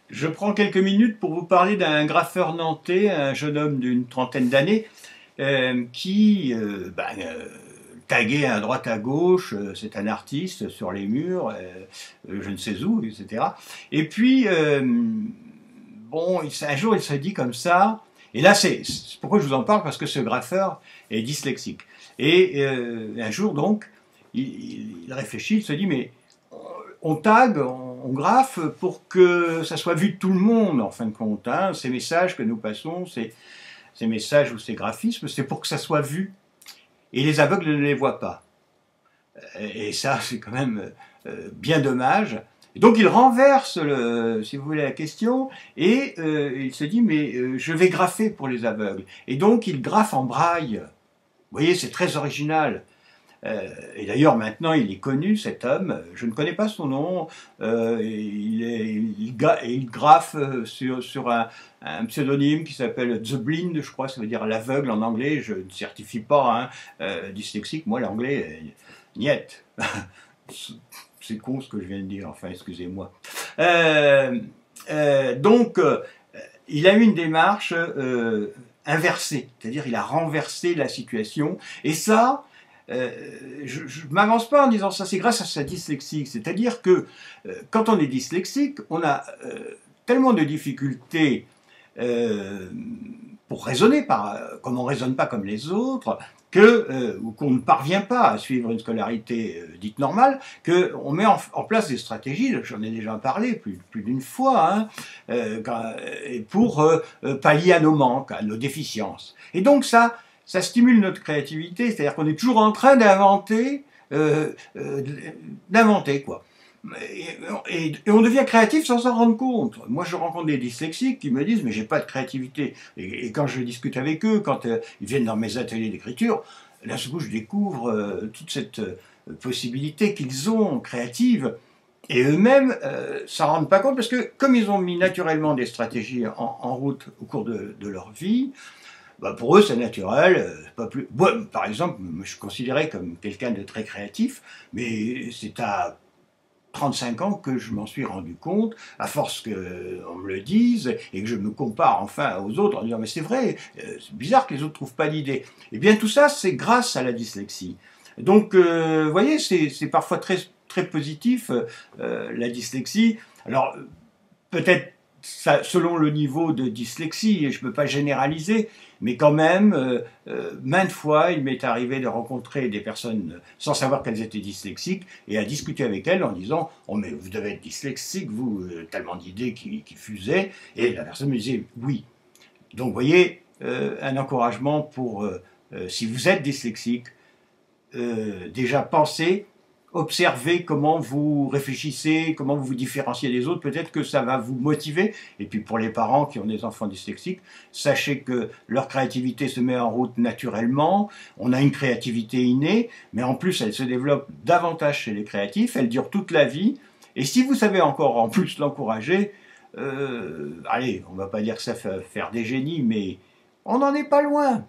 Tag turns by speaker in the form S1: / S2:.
S1: Je prends quelques minutes pour vous parler d'un graffeur nantais, un jeune homme d'une trentaine d'années, qui taguait à droite à gauche, c'est un artiste sur les murs, je ne sais où, etc. Et puis, un jour il se dit comme ça, et là c'est pourquoi je vous en parle, parce que ce graffeur est dyslexique. Et un jour donc, il réfléchit, il se dit, mais on tag, on graffe pour que ça soit vu de tout le monde, en fin de compte. Hein. Ces messages que nous passons, ces messages ou ces graphismes, c'est pour que ça soit vu. Et les aveugles ne les voient pas. Et ça, c'est quand même bien dommage. Et donc il renverse, si vous voulez, la question, et il se dit, mais je vais graffer pour les aveugles. Et donc il graffe en braille. Vous voyez, c'est très original. Et d'ailleurs, maintenant, il est connu, cet homme. Je ne connais pas son nom. Il graffe sur un pseudonyme qui s'appelle The Blind, je crois, ça veut dire l'aveugle en anglais. Je ne certifie pas, dyslexique. Moi, l'anglais, niet. C'est con ce que je viens de dire, enfin, excusez-moi. Il a eu une démarche inversée, c'est-à-dire il a renversé la situation. Et ça, je ne m'avance pas en disant ça, c'est grâce à sa dyslexie. C'est-à-dire que quand on est dyslexique, on a tellement de difficultés pour raisonner, comme on ne raisonne pas comme les autres, ou qu'on ne parvient pas à suivre une scolarité dite normale, qu'on met en place des stratégies, j'en ai déjà parlé plus d'une fois, pour pallier à nos manques, à nos déficiences. Et donc ça stimule notre créativité, c'est-à-dire qu'on est toujours en train d'inventer, quoi. Et on devient créatif sans s'en rendre compte. Moi, je rencontre des dyslexiques qui me disent « mais j'ai pas de créativité ». Et quand je discute avec eux, quand ils viennent dans mes ateliers d'écriture, là, ce coup, je découvre toute cette possibilité qu'ils ont créative. Et eux-mêmes s'en rendent pas compte parce que comme ils ont mis naturellement des stratégies en route au cours de leur vie, pour eux, c'est naturel. Pas plus. Moi, par exemple, je suis considéré comme quelqu'un de très créatif, mais c'est à 35 ans que je m'en suis rendu compte, à force qu'on me le dise, et que je me compare enfin aux autres en disant « mais c'est vrai, c'est bizarre que les autres ne trouvent pas l'idée ». Eh bien tout ça, c'est grâce à la dyslexie. Donc, vous voyez, c'est parfois très, très positif, la dyslexie. Alors, peut-être selon le niveau de dyslexie, et je ne peux pas généraliser, mais quand même, maintes fois, il m'est arrivé de rencontrer des personnes sans savoir qu'elles étaient dyslexiques et à discuter avec elles en disant « Oh mais vous devez être dyslexique, vous, tellement d'idées qui fusaient », et la personne me disait « Oui ». Donc vous voyez, un encouragement pour, si vous êtes dyslexique, déjà pensez, observez comment vous réfléchissez, comment vous vous différenciez des autres, peut-être que ça va vous motiver. Et puis pour les parents qui ont des enfants dyslexiques, sachez que leur créativité se met en route naturellement, on a une créativité innée, mais en plus elle se développe davantage chez les créatifs, elle dure toute la vie, et si vous savez encore en plus l'encourager, allez, on ne va pas dire que ça fait faire des génies, mais on n'en est pas loin.